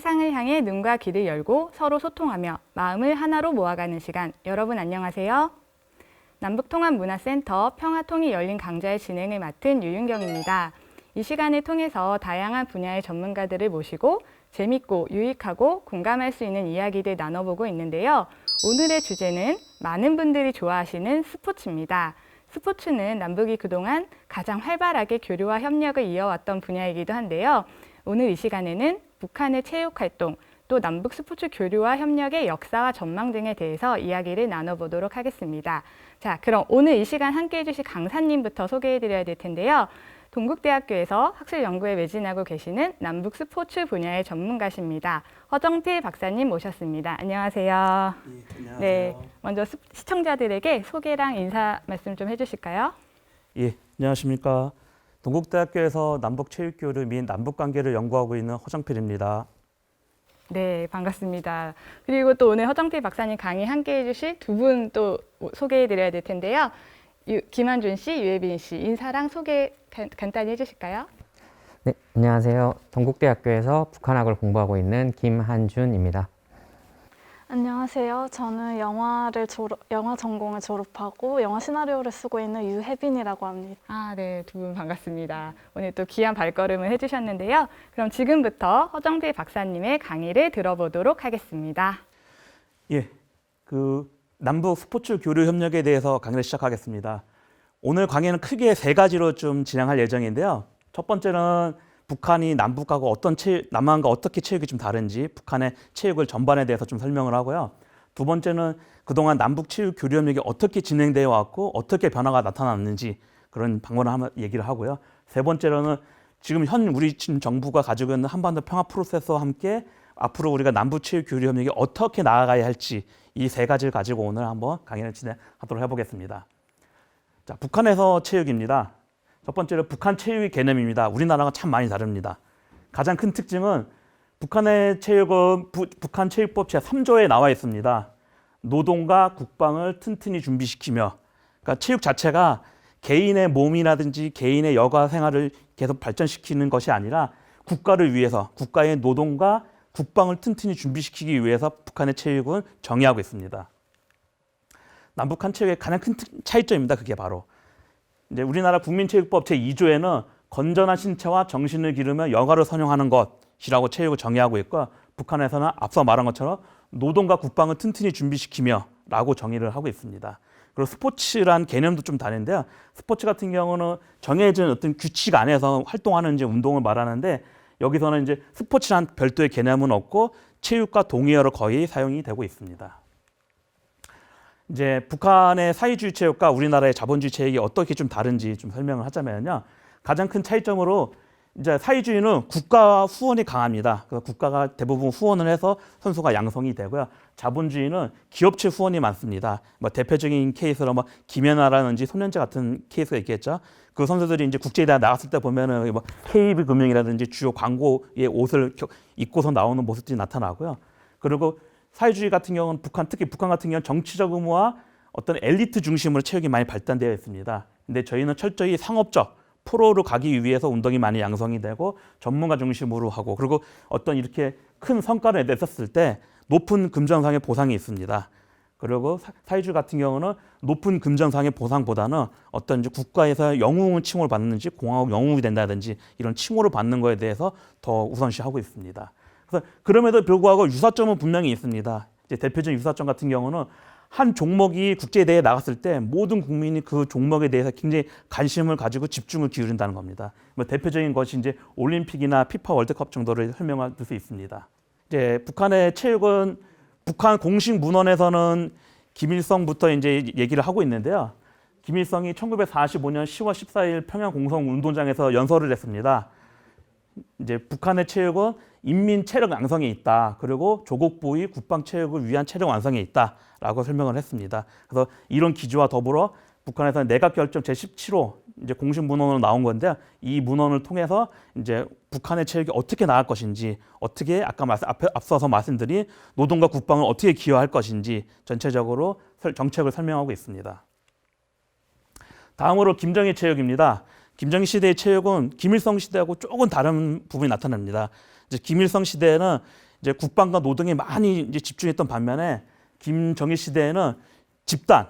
세상을 향해 눈과 귀를 열고 서로 소통하며 마음을 하나로 모아가는 시간. 여러분 안녕하세요. 남북통합문화센터 평화통이 열린 강좌의 진행을 맡은 유윤경입니다. 이 시간을 통해서 다양한 분야의 전문가들을 모시고 재밌고 유익하고 공감할 수 있는 이야기들 나눠보고 있는데요. 오늘의 주제는 많은 분들이 좋아하시는 스포츠입니다. 스포츠는 남북이 그동안 가장 활발하게 교류와 협력을 이어왔던 분야이기도 한데요. 오늘 이 시간에는 북한의 체육활동, 또 남북 스포츠 교류와 협력의 역사와 전망 등에 대해서 이야기를 나눠보도록 하겠습니다. 자, 그럼 오늘 이 시간 함께해 주실 강사님부터 소개해드려야 될 텐데요. 동국대학교에서 학술 연구에 매진하고 계시는 남북 스포츠 분야의 전문가십니다. 허정필 박사님 모셨습니다. 안녕하세요. 네, 안녕하세요. 네, 먼저 시청자들에게 소개랑 인사 말씀 좀 해주실까요? 예, 안녕하십니까. 동국대학교에서 남북체육교류 및 남북관계를 연구하고 있는 허정필입니다. 네, 반갑습니다. 그리고 또 오늘 허정필 박사님 강의 함께해 주실 두 분 또 소개해드려야 될 텐데요. 김한준 씨, 유혜빈 씨 인사랑 소개 간단히 해주실까요? 네, 안녕하세요. 동국대학교에서 북한학을 공부하고 있는 김한준입니다. 안녕하세요. 저는 영화 전공을 졸업하고 영화 시나리오를 쓰고 있는 유혜빈이라고 합니다. 아, 네, 두 분 반갑습니다. 오늘 또 귀한 발걸음을 해주셨는데요. 그럼 지금부터 허정필 박사님의 강의를 들어보도록 하겠습니다. 예, 남북 스포츠 교류 협력에 대해서 강의를 시작하겠습니다. 오늘 강의는 크게 세 가지로 좀 진행할 예정인데요. 첫 번째는 북한이 남북하고 남한과 어떻게 체육이 좀 다른지, 북한의 체육을 전반에 대해서 좀 설명을 하고요. 두 번째는 그동안 남북 체육 교류 협력이 어떻게 진행되어 왔고 어떻게 변화가 나타났는지 그런 방문을 한번 얘기를 하고요. 세 번째로는 지금 우리 정부가 가지고 있는 한반도 평화 프로세스와 함께 앞으로 우리가 남북 체육 교류 협력이 어떻게 나아가야 할지 이 세 가지를 가지고 오늘 한번 강의를 진행하도록 해보겠습니다. 자, 북한에서 체육입니다. 첫 번째로 북한 체육의 개념입니다. 우리나라가 참 많이 다릅니다. 가장 큰 특징은 북한의 체육은 북한 체육법 제3조에 나와 있습니다. 노동과 국방을 튼튼히 준비시키며, 그러니까 체육 자체가 개인의 몸이라든지 개인의 여가 생활을 계속 발전시키는 것이 아니라 국가를 위해서 국가의 노동과 국방을 튼튼히 준비시키기 위해서 북한의 체육은 정의하고 있습니다. 남북한 체육의 가장 큰 차이점입니다. 그게 바로 이제 우리나라 국민체육법 제2조에는 건전한 신체와 정신을 기르며 여가를 선용하는 것이라고 체육을 정의하고 있고, 북한에서는 앞서 말한 것처럼 노동과 국방을 튼튼히 준비시키며 라고 정의를 하고 있습니다. 그리고 스포츠란 개념도 좀 다른데요. 스포츠 같은 경우는 정해진 어떤 규칙 안에서 활동하는 이제 운동을 말하는데, 여기서는 이제 스포츠란 별도의 개념은 없고 체육과 동의어로 거의 사용이 되고 있습니다. 이제 북한의 사회주의 체육과 우리나라의 자본주의 체육이 어떻게 좀 다른지 좀 설명을 하자면요. 가장 큰 차이점으로 이제 사회주의는 국가 후원이 강합니다. 그래서 국가가 대부분 후원을 해서 선수가 양성이 되고요. 자본주의는 기업체 후원이 많습니다. 대표적인 케이스로 김연아라든지 손현재 같은 케이스가 있겠죠. 그 선수들이 이제 국제대회 나갔을 때 보면은 KB금융이라든지 주요 광고의 옷을 입고서 나오는 모습들이 나타나고요. 그리고 사회주의 같은 경우는 특히 북한 같은 경우는 정치적 의무와 어떤 엘리트 중심으로 체육이 많이 발달되어 있습니다. 근데 저희는 철저히 상업적 프로로 가기 위해서 운동이 많이 양성이 되고 전문가 중심으로 하고, 그리고 어떤 이렇게 큰 성과를 냈었을 때 높은 금전상의 보상이 있습니다. 그리고 사회주의 같은 경우는 높은 금전상의 보상보다는 어떤 이제 국가에서 영웅 칭호를 받는지 공화국 영웅이 된다든지 이런 칭호를 받는 거에 대해서 더 우선시하고 있습니다. 그래서 그럼에도 불구하고 유사점은 분명히 있습니다. 이제 대표적인 유사점 같은 경우는 한 종목이 국제대회에 나갔을 때 모든 국민이 그 종목에 대해서 굉장히 관심을 가지고 집중을 기울인다는 겁니다. 대표적인 것이 이제 올림픽이나 피파 월드컵 정도를 설명할 수 있습니다. 이제 북한의 체육은 북한 공식 문헌에서는 김일성부터 이제 얘기를 하고 있는데요. 김일성이 1945년 10월 14일 평양 공성운동장에서 연설을 했습니다. 이제 북한의 체육은 인민 체력 양성에 있다. 그리고 조국 부의 국방 체육을 위한 체력 완성에 있다라고 설명을 했습니다. 그래서 이런 기조와 더불어 북한에서는 내각 결정 제17호 이제 공식 문헌으로 나온 건데, 이 문헌을 통해서 이제 북한의 체육이 어떻게 나갈 것인지, 어떻게 앞서서 말씀드린 노동과 국방을 어떻게 기여할 것인지 전체적으로 정책을 설명하고 있습니다. 다음으로 김정일 체육입니다. 김정일 시대의 체육은 김일성 시대하고 조금 다른 부분이 나타납니다. 이제 김일성 시대에는 이제 국방과 노동에 많이 이제 집중했던 반면에 김정일 시대에는 집단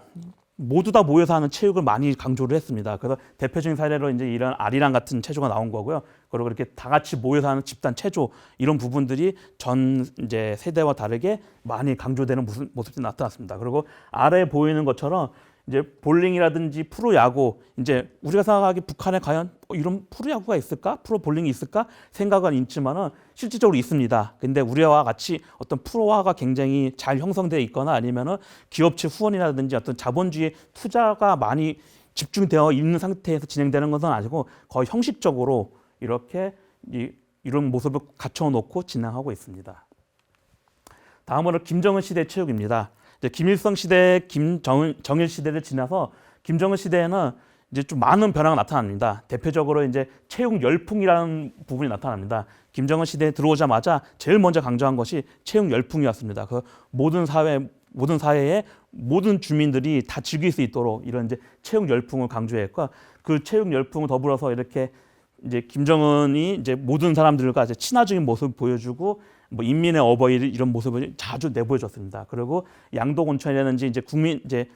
모두 다 모여서 하는 체육을 많이 강조를 했습니다. 그래서 대표적인 사례로 이제 이런 아리랑 같은 체조가 나온 거고요. 그리고 이렇게 다 같이 모여서 하는 집단 체조 이런 부분들이 전 이제 세대와 다르게 많이 강조되는 모습이 나타났습니다. 그리고 아래에 보이는 것처럼 이제 볼링이라든지 프로야구 이제 우리가 생각하기 북한에 과연 이런 프로야구가 있을까? 프로볼링이 있을까? 생각은 있지만은 실질적으로 있습니다. 근데 우리와 같이 어떤 프로화가 굉장히 잘 형성되어 있거나 아니면은 기업체 후원이라든지 어떤 자본주의 투자가 많이 집중되어 있는 상태에서 진행되는 것은 아니고 거의 형식적으로 이렇게 이런 모습을 갖춰 놓고 진행하고 있습니다. 다음으로 김정은 시대 체육입니다. 이제 김일성 시대, 김정일 시대를 지나서 김정은 시대에는 이제 좀 많은 변화가 나타납니다. 대표적으로 이제 체육 열풍이라는 부분이 나타납니다. 김정은 시대에 들어오자마자 제일 먼저 강조한 것이 체육 열풍이었습니다. 그 모든 사회의 모든 주민들이 다 즐길 수 있도록 이런 이제 체육 열풍을 강조했고 그 체육 열풍을 더불어서 이렇게 이제 김정은이 이제 모든 사람들과 이제 친화적인 모습을 보여주고 뭐 인민의 어버이 이런 모습을 자주 내보여줬습니다. 그리고 양독 온천이라든지 이제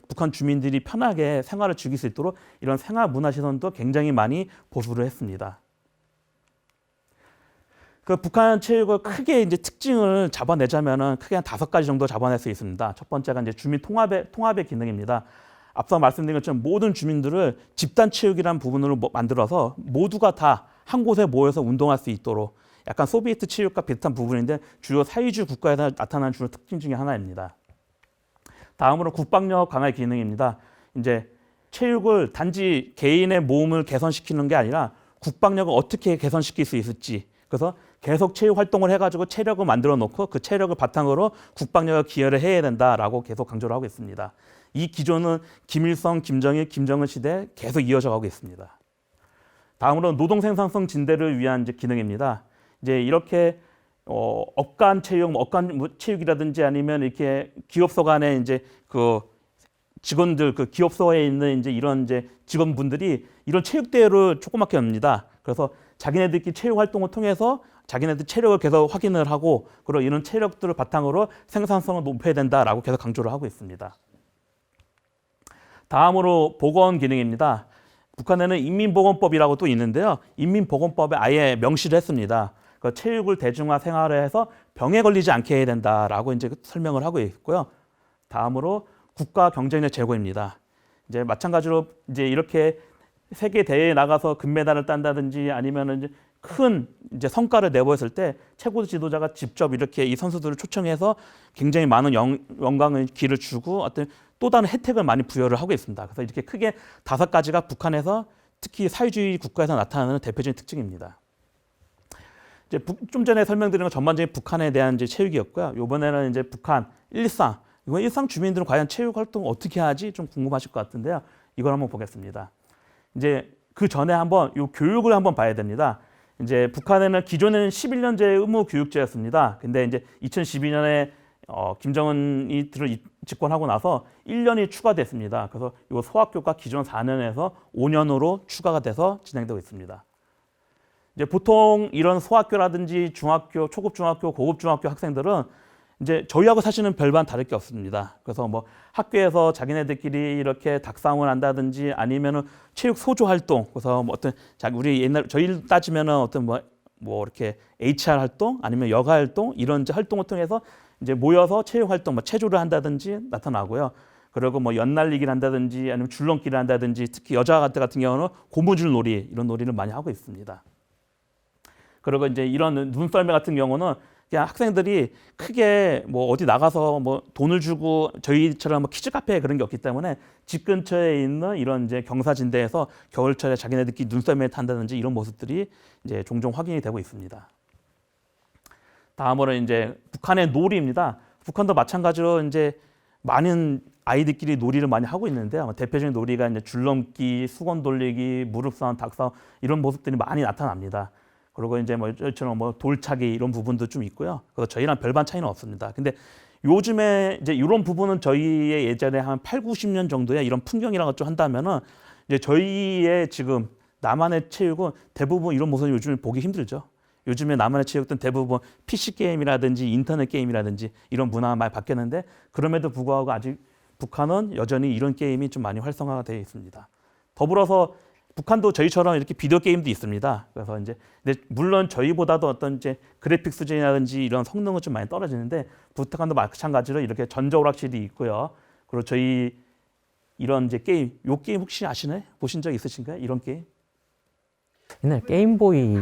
북한 주민들이 편하게 생활을 즐길 수 있도록 이런 생활 문화 시설도 굉장히 많이 보수를 했습니다. 그 북한 체육을 크게 이제 특징을 잡아내자면은 크게 한 5가지 정도 잡아낼 수 있습니다. 첫 번째가 이제 주민 통합의 기능입니다. 앞서 말씀드린 것처럼 모든 주민들을 집단 체육이라는 부분으로 만들어서 모두가 다 한 곳에 모여서 운동할 수 있도록 약간 소비에트 체육과 비슷한 부분인데 주요 사회주의 국가에서 나타나는 주요 특징 중에 하나입니다. 다음으로 국방력 강화의 기능입니다. 이제 체육을 단지 개인의 몸을 개선시키는 게 아니라 국방력을 어떻게 개선시킬 수 있을지 그래서 계속 체육 활동을 해가지고 체력을 만들어 놓고 그 체력을 바탕으로 국방력을 기여를 해야 된다라고 계속 강조를 하고 있습니다. 이 기조는 김일성, 김정일, 김정은 시대에 계속 이어져 가고 있습니다. 다음으로 노동 생산성 진대를 위한 이제 기능입니다. 이제 이렇게 업간 체육, 업간 체육이라든지 아니면 이렇게 기업소 간에 이제 그 직원들 그 기업소에 있는 이제 이런 이제 직원분들이 이런 체육 대회를 조그맣게 합니다. 그래서 자기네들끼리 체육 활동을 통해서 자기네들 체력을 계속 확인을 하고 그리고 이런 체력들을 바탕으로 생산성을 높여야 된다라고 계속 강조를 하고 있습니다. 다음으로 보건 기능입니다. 북한에는 인민보건법이라고 또 있는데요. 인민보건법에 아예 명시를 했습니다. 그 체육을 대중화 생활화해서 병에 걸리지 않게 해야 된다라고 이제 설명을 하고 있고요. 다음으로 국가 경쟁력 제고입니다. 이제 마찬가지로 이제 이렇게 세계 대회에 나가서 금메달을 딴다든지 아니면 이제 큰 이제 성과를 내보였을 때 최고 지도자가 직접 이렇게 이 선수들을 초청해서 굉장히 많은 영광을 기를 주고 어떤 또 다른 혜택을 많이 부여를 하고 있습니다. 그래서 이렇게 크게 5가지가 북한에서 특히 사회주의 국가에서 나타나는 대표적인 특징입니다. 이제 좀 전에 설명드린 건 전반적인 북한에 대한 이제 체육이었고요. 이번에는 이제 북한 일상. 이건 일상 주민들은 과연 체육 활동을 어떻게 하지 좀 궁금하실 것 같은데요. 이걸 한번 보겠습니다. 이제 그 전에 한번 이 교육을 한번 봐야 됩니다. 이제 북한에는 기존에는 11년제 의무 교육제였습니다. 근데 이제 2012년에 김정은이 집권하고 나서 1년이 추가됐습니다. 그래서 이 소학교가 기존 4년에서 5년으로 추가가 돼서 진행되고 있습니다. 이제 보통 이런 소학교라든지 중학교, 초급 중학교, 고급 중학교 학생들은 이제 저희하고 사실은 별반 다를 게 없습니다. 그래서 뭐 학교에서 자기네들끼리 이렇게 닭싸움을 한다든지 아니면은 체육 소조 활동, 그래서 뭐 어떤 우리 옛날 저희 따지면은 어떤 뭐 이렇게 HR 활동 아니면 여가 활동 이런 활동을 통해서 이제 모여서 체육 활동, 뭐 체조를 한다든지 나타나고요. 그리고 뭐 연날리기를 한다든지 아니면 줄넘기를 한다든지 특히 여자 같은 경우는 고무줄 놀이 이런 놀이를 많이 하고 있습니다. 그리고 이제 이런 눈썰매 같은 경우는 그냥 학생들이 크게 뭐 어디 나가서 뭐 돈을 주고 저희처럼 뭐 키즈 카페 그런 게 없기 때문에 집 근처에 있는 이런 이제 경사진대에서 겨울철에 자기네들끼리 눈썰매 탄다든지 이런 모습들이 이제 종종 확인이 되고 있습니다. 다음으로 이제 북한의 놀이입니다. 북한도 마찬가지로 이제 많은 아이들끼리 놀이를 많이 하고 있는데요. 대표적인 놀이가 이제 줄넘기, 수건 돌리기, 무릎싸움, 닭싸움 이런 모습들이 많이 나타납니다. 그리고 이제 뭐 저처럼 뭐 돌차기 이런 부분도 좀 있고요. 그래서 저희랑 별반 차이는 없습니다. 근데 요즘에 이제 이런 부분은 저희의 예전에 한 8, 90년 정도의 이런 풍경이라고 좀 한다면은 이제 저희의 지금 남한의 체육은 대부분 이런 모습을 요즘 보기 힘들죠. 요즘에 남한의 체육들은 대부분 PC 게임이라든지 인터넷 게임이라든지 이런 문화가 많이 바뀌었는데 그럼에도 불구하고 아직 북한은 여전히 이런 게임이 좀 많이 활성화가 되어 있습니다. 더불어서 북한도 저희처럼 이렇게 비디오 게임도 있습니다. 그래서 이제 근데 물론 저희보다도 어떤 이제 그래픽 수준이라든지 이런 성능은 좀 많이 떨어지는데 북한도 마찬가지로 이렇게 전자오락실이 있고요. 그리고 저희 이런 이제 게임, 요 게임 혹시 아시나요? 보신 적 있으신가요? 이런 게임? 옛날 게임보이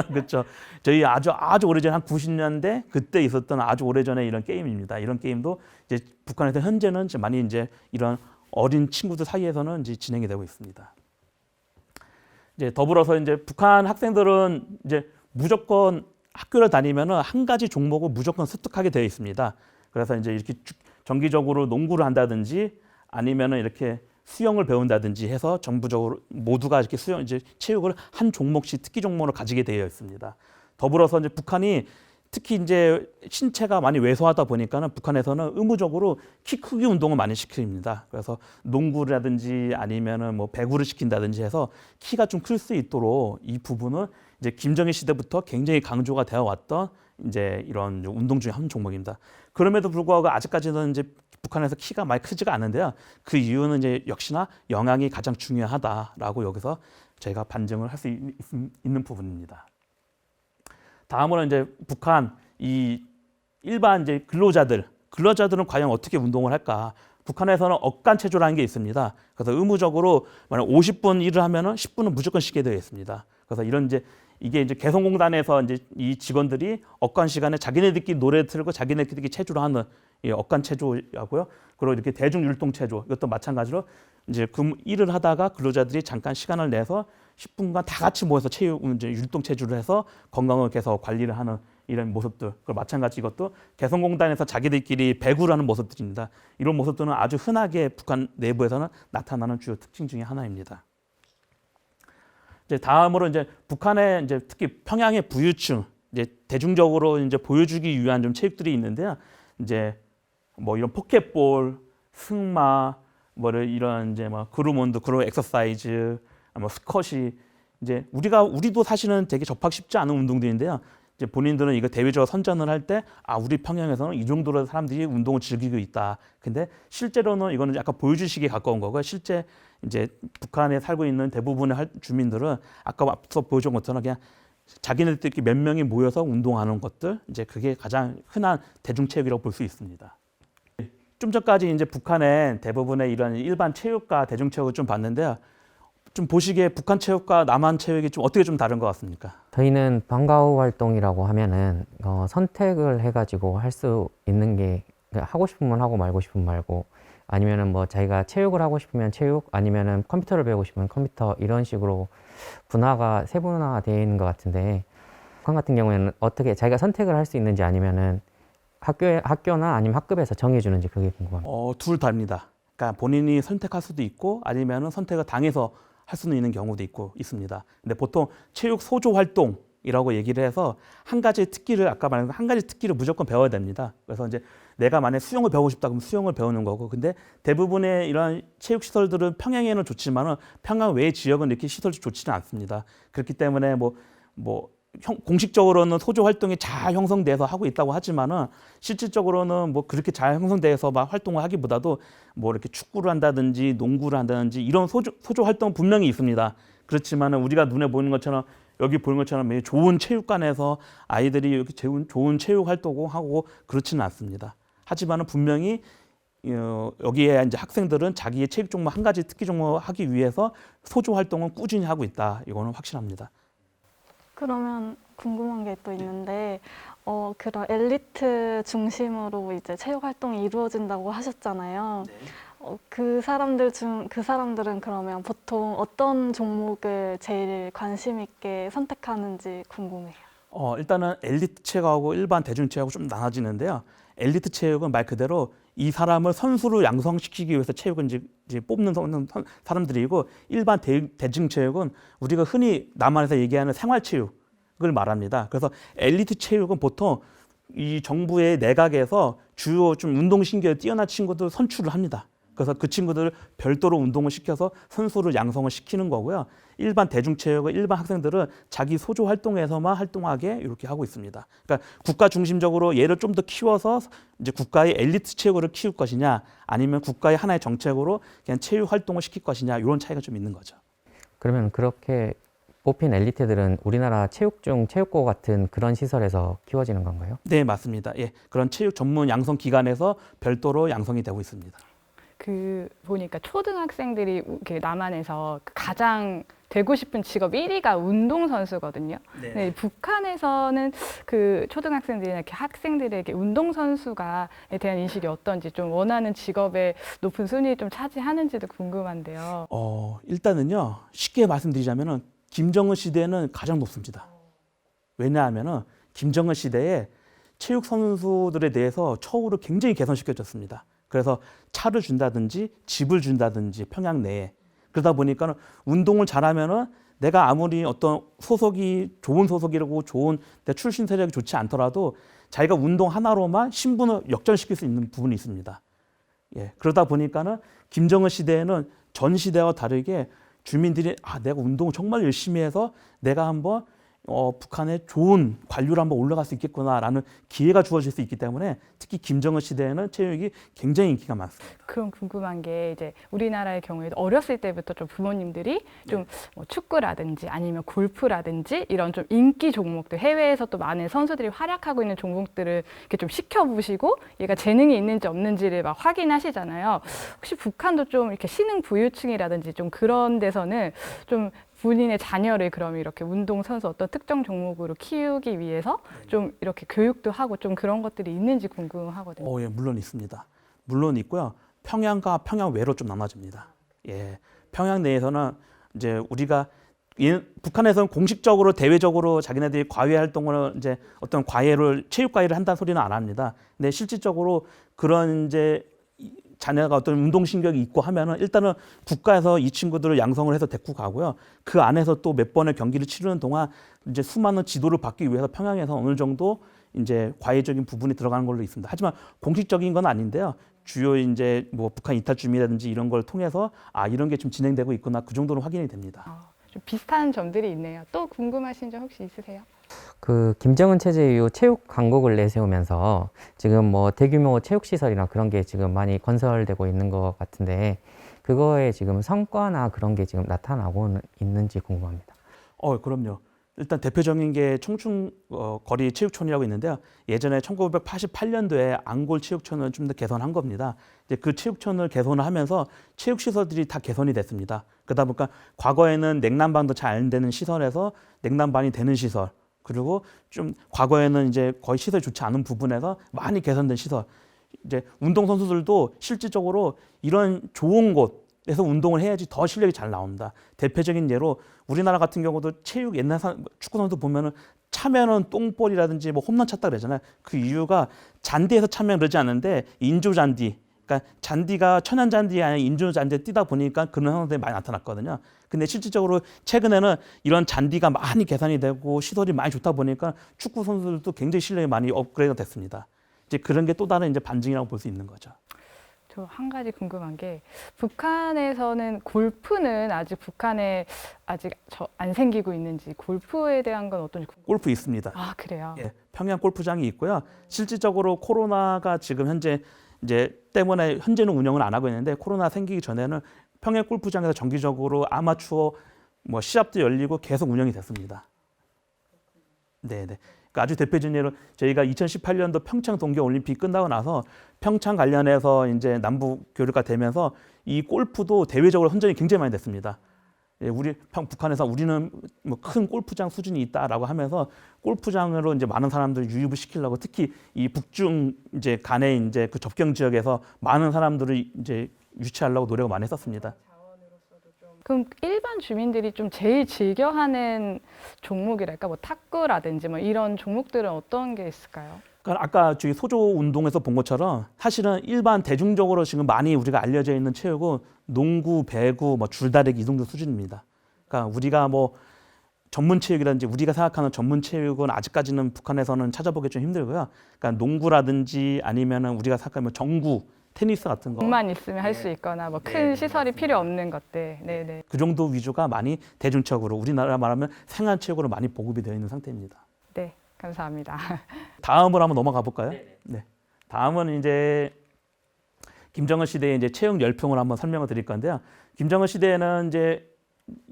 그렇죠. 저희 아주 오래전 한 90년대 그때 있었던 아주 오래전에 이런 게임입니다. 이런 게임도 이제 북한에서 현재는 이제 많이 이제 이런 어린 친구들 사이에서는 이제 진행이 되고 있습니다. 이제 더불어서 이제 북한 학생들은 이제 무조건 학교를 다니면은 한 가지 종목을 무조건 습득하게 되어 있습니다. 그래서 이제 이렇게 정기적으로 농구를 한다든지 아니면은 이렇게 수영을 배운다든지 해서 정부적으로 모두가 이렇게 이제 체육을 한 종목씩 특기 종목으로 가지게 되어 있습니다. 더불어서 이제 북한이 특히 이제 신체가 많이 왜소하다 보니까는 북한에서는 의무적으로 키 크기 운동을 많이 시킵니다. 그래서 농구라든지 아니면은 뭐 배구를 시킨다든지 해서 키가 좀 클 수 있도록 이 부분은 이제 김정일 시대부터 굉장히 강조가 되어 왔던 이제 이런 운동 중에 한 종목입니다. 그럼에도 불구하고 아직까지는 이제 북한에서 키가 많이 크지가 않은데요. 그 이유는 이제 역시나 영양이 가장 중요하다라고 여기서 저희가 반증을 할 수 있는 부분입니다. 다음으로 이제 북한 이 일반 이제 근로자들은 과연 어떻게 운동을 할까? 북한에서는 억간 체조라는 게 있습니다. 그래서 의무적으로 만약 50분 일을 하면은 10분은 무조건 쉬게 되어 있습니다. 그래서 이런 이게 이제 개성공단에서 이제 이 직원들이 억간 시간에 자기네들끼리 노래 틀고 자기네들끼리 체조를 하는 이 억간 체조하고요. 그리고 이렇게 대중 율동 체조 이것도 마찬가지로 이제 일을 하다가 근로자들이 잠깐 시간을 내서 10분간 다 같이 모여서 이제 율동 체조를 해서 건강을 계속 관리를 하는 이런 모습들. 그리고 마찬가지 이것도 개성공단에서 자기들끼리 배구를 하는 모습들입니다. 이런 모습들은 아주 흔하게 북한 내부에서는 나타나는 주요 특징 중에 하나입니다. 이제 다음으로 이제 북한의 이제 특히 평양의 부유층 이제 대중적으로 이제 보여주기 위한 좀 체육들이 있는데요. 이제 뭐 이런 포켓볼, 승마, 뭐 이런 이제 뭐 그루몬드, 그루 엑서사이즈, 뭐 스쿼시 이제 우리도 사실은 되게 접하기 쉽지 않은 운동들인데요. 이제 본인들은 이거 대외적으로 선전을 할 때 우리 평양에서는 이 정도로 사람들이 운동을 즐기고 있다. 근데 실제로는 이거는 약간 보여주시기에 가까운 거고 실제 이제 북한에 살고 있는 대부분의 주민들은 아까 앞서 보여준 것처럼 그냥 자기네들끼리 몇 명이 모여서 운동하는 것들 이제 그게 가장 흔한 대중체육이라고 볼 수 있습니다. 좀 전까지 이제 북한의 대부분의 이런 일반 체육과 대중체육을 좀 봤는데요. 좀 보시기에 북한 체육과 남한 체육이 좀 어떻게 좀 다른 것 같습니까? 저희는 방과후 활동이라고 하면은 선택을 해가지고 할 수 있는 게 하고 싶으면 하고 말고 싶으면 말고 아니면은 뭐 자기가 체육을 하고 싶으면 체육 아니면은 컴퓨터를 배우고 싶으면 컴퓨터 이런 식으로 분화가 세분화되어 있는 것 같은데 북한 같은 경우에는 어떻게 자기가 선택을 할 수 있는지 아니면은 학교나 아니면 학급에서 정해주는지 그게 궁금합니다. 둘 다입니다. 그러니까 본인이 선택할 수도 있고 아니면은 선택을 당해서 할 수는 있는 경우도 있습니다. 근데 보통 체육 소조 활동이라고 얘기를 해서 한 가지 특기를 아까 말한 한 가지 특기를 무조건 배워야 됩니다. 그래서 이제 내가 만약 수영을 배우고 싶다 그러면 수영을 배우는 거고, 근데 대부분의 이런 체육 시설들은 평양에는 좋지만은 평양 외의 지역은 이렇게 시설이 좋지는 않습니다. 그렇기 때문에 공식적으로는 소조 활동이 잘 형성돼서 하고 있다고 하지만은 실질적으로는 뭐 그렇게 잘 형성돼서 막 활동을 하기보다도 뭐 이렇게 축구를 한다든지 농구를 한다든지 이런 소조 활동 분명히 있습니다. 그렇지만은 우리가 눈에 보이는 것처럼 여기 보는 것처럼 매일 좋은 체육관에서 아이들이 이렇게 좋은 체육 활동을 하고 그렇지는 않습니다. 하지만은 분명히 여기에 이제 학생들은 자기의 체육 종목 한 가지 특기 종목을 하기 위해서 소조 활동을 꾸준히 하고 있다. 이거는 확실합니다. 그러면 궁금한 게 또 있는데 그런 엘리트 중심으로 이제 체육 활동이 이루어진다고 하셨잖아요. 그 사람들은 그러면 보통 어떤 종목을 제일 관심 있게 선택하는지 궁금해요. 일단은 엘리트 체육하고 일반 대중 체육하고 좀 나눠지는데요. 엘리트 체육은 말 그대로 이 사람을 선수로 양성시키기 위해서 체육을 이제 뽑는 사람들이고, 일반 대중 체육은 우리가 흔히 남한에서 얘기하는 생활 체육을 말합니다. 그래서 엘리트 체육은 보통 이 정부의 내각에서 주요 좀 운동신경이 뛰어난 친구들 선출을 합니다. 그래서 그 친구들을 별도로 운동을 시켜서 선수를 양성을 시키는 거고요. 일반 대중체육의 일반 학생들은 자기 소조 활동에서만 활동하게 이렇게 하고 있습니다. 그러니까 국가 중심적으로 얘를 좀 더 키워서 이제 국가의 엘리트 체육을 키울 것이냐, 아니면 국가의 하나의 정책으로 그냥 체육 활동을 시킬 것이냐, 이런 차이가 좀 있는 거죠. 그러면 그렇게 뽑힌 엘리트들은 우리나라 체육중 체육고 같은 그런 시설에서 키워지는 건가요? 네, 맞습니다. 예, 그런 체육 전문 양성 기관에서 별도로 양성이 되고 있습니다. 그 보니까 초등학생들이 이렇게 남한에서 가장 되고 싶은 직업 1위가 운동선수거든요. 네, 북한에서는 그 초등학생들이나 이렇게 학생들에게 운동선수가에 대한 인식이 어떤지, 좀 원하는 직업의 높은 순위를 좀 차지하는지도 궁금한데요. 일단은요, 쉽게 말씀드리자면은 김정은 시대에는 가장 높습니다. 왜냐하면은 김정은 시대에 체육 선수들에 대해서 처우를 굉장히 개선시켜줬습니다. 그래서 차를 준다든지 집을 준다든지 평양 내에, 그러다 보니까 운동을 잘하면은 내가 아무리 어떤 소속이 좋은 소속이라고 좋은 내 출신 세력이 좋지 않더라도 자기가 운동 하나로만 신분을 역전시킬 수 있는 부분이 있습니다. 예, 그러다 보니까는 김정은 시대에는 전 시대와 다르게 주민들이 내가 운동을 정말 열심히 해서 내가 한번 북한의 좋은 관료로 한번 올라갈 수 있겠구나라는 기회가 주어질 수 있기 때문에 특히 김정은 시대에는 체육이 굉장히 인기가 많습니다. 그럼 궁금한 게, 이제 우리나라의 경우에도 어렸을 때부터 좀 부모님들이 좀 뭐 축구라든지 아니면 골프라든지 이런 좀 인기 종목들, 해외에서 또 많은 선수들이 활약하고 있는 종목들을 이렇게 좀 시켜보시고 얘가 재능이 있는지 없는지를 막 확인하시잖아요. 혹시 북한도 좀 이렇게 신흥 부유층이라든지 좀 그런 데서는 좀 본인의 자녀를 그럼 이렇게 운동선수 어떤 특정 종목으로 키우기 위해서 좀 이렇게 교육도 하고 좀 그런 것들이 있는지 궁금하거든요. 예, 물론 있습니다. 물론 있고요. 평양과 평양 외로 좀 나눠집니다. 예, 평양 내에서는 이제 우리가 북한에서는 공식적으로 대외적으로 자기네들이 과외 활동을 이제 어떤 과외를 체육 과외를 한다는 소리는 안 합니다. 근데 실질적으로 그런 이제 자녀가 어떤 운동신경이 있고 하면은 일단은 국가에서 이 친구들을 양성을 해서 데리고 가고요. 그 안에서 또 몇 번의 경기를 치르는 동안 이제 수많은 지도를 받기 위해서 평양에서 어느 정도 이제 과외적인 부분이 들어가는 걸로 있습니다. 하지만 공식적인 건 아닌데요. 주요 이제 뭐 북한 이탈주민이라든지 이런 걸 통해서 이런 게 좀 진행되고 있구나, 그 정도는 확인이 됩니다. 좀 비슷한 점들이 있네요. 또 궁금하신 점 혹시 있으세요? 그 김정은 체제 이후 체육 강국을 내세우면서 지금 뭐 대규모 체육 시설이나 그런 게 지금 많이 건설되고 있는 것 같은데, 그거에 지금 성과나 그런 게 지금 나타나고 있는지 궁금합니다. 그럼요. 일단 대표적인 게 청춘 거리 체육촌이라고 있는데요. 예전에 1988년도에 앙골 체육촌을 좀 더 개선한 겁니다. 이제 그 체육촌을 개선을 하면서 체육 시설들이 다 개선이 됐습니다. 그러다 보니까 과거에는 냉난방도 잘 안 되는 시설에서 냉난방이 되는 시설, 그리고 좀 과거에는 이제 거의 시설이 좋지 않은 부분에서 많이 개선된 시설. 이제 운동 선수들도 실질적으로 이런 좋은 곳에서 운동을 해야지 더 실력이 잘 나옵니다. 대표적인 예로 우리나라 같은 경우도 체육 옛날 축구 선수 보면은 차면은 똥볼이라든지 뭐 홈런 찼다 그러잖아요. 그 이유가 잔디에서 차면 그러지 않는데 인조 잔디, 그러니까 잔디가 천연 잔디 아니라 인조 잔디에 뛰다 보니까 그런 상황들이 많이 나타났거든요. 근데 실질적으로 최근에는 이런 잔디가 많이 개선이 되고 시설이 많이 좋다 보니까 축구 선수들도 굉장히 실력이 많이 업그레이드가 됐습니다. 이제 그런 게 또 다른 이제 반증이라고 볼 수 있는 거죠. 저 한 가지 궁금한 게, 북한에서는 골프는 아직 북한에 아직 안 생기고 있는지, 골프에 대한 건 어떤지 궁금해요. 골프 있습니다. 그래요? 예, 평양 골프장이 있고요. 실질적으로 코로나가 지금 현재 이제 때문에 현재는 운영을 안 하고 있는데, 코로나 생기기 전에는 평양 골프장에서 정기적으로 아마추어 뭐 시합도 열리고 계속 운영이 됐습니다. 네. 그러니까 아주 대표적인 예로 저희가 2018년도 평창 동계올림픽 끝나고 나서 평창 관련해서 이제 남북 교류가 되면서 이 골프도 대외적으로 선전이 굉장히 많이 됐습니다. 예, 우리 북한에서 우리는 뭐 큰 골프장 수준이 있다라고 하면서 골프장으로 이제 많은 사람들 유입을 시키려고, 특히 이 북중 이제 간의 이제 그 접경 지역에서 많은 사람들을 이제 유치하려고 노력을 많이 했었습니다. 그럼 일반 주민들이 좀 제일 즐겨하는 종목이랄까, 뭐 탁구라든지 뭐 이런 종목들은 어떤 게 있을까요? 그러니까 아까 저희 소조 운동에서 본 것처럼 사실은 일반 대중적으로 지금 많이 우리가 알려져 있는 체육은 농구, 배구, 뭐 줄다리기 이 정도 수준입니다. 그러니까 우리가 뭐 전문 체육이라든지 우리가 생각하는 전문 체육은 아직까지는 북한에서는 찾아보기 좀 힘들고요. 그러니까 농구라든지 아니면은 우리가 생각하면 정구, 테니스 같은 거. 공만 있으면 할 수 있거나 뭐 큰 시설이 필요 없는 것들. 네네. 그 정도 위주가 많이 대중적으로 우리나라 말하면 생활체육으로 많이 보급이 되어 있는 상태입니다. 네, 감사합니다. 다음으로 한번 넘어가 볼까요? 네. 다음은 이제 김정은 시대의 이제 체육 열풍을 한번 설명을 드릴 건데요. 김정은 시대에는 이제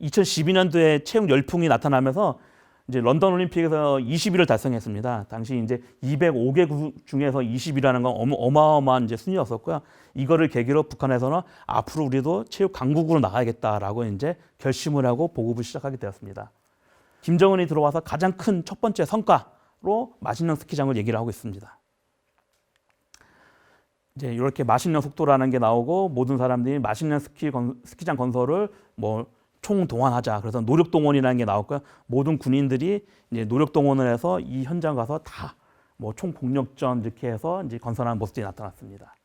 2012년도에 체육 열풍이 나타나면서 이제 런던 올림픽에서 20위를 달성했습니다. 당시 이제 205개국 중에서 20위라는 건 어마어마한 이제 순위였었고요. 이거를 계기로 북한에서는 앞으로 우리도 체육 강국으로 나가야겠다라고 이제 결심을 하고 보급을 시작하게 되었습니다. 김정은이 들어와서 가장 큰 첫 번째 성과로 맛있는 스키장을 얘기를 하고 있습니다. 이제 이렇게 맛있는 속도라는 게 나오고 모든 사람들이 맛있는 스키장 건설을 뭐 총동원하자. 그래서 노력동원이라는 게 나왔고요. 모든 군인들이 이제 노력동원을 해서 이 현장 가서 다 뭐 총폭력전 이렇게 해서 이제 건설하는 모습들이 나타났습니다.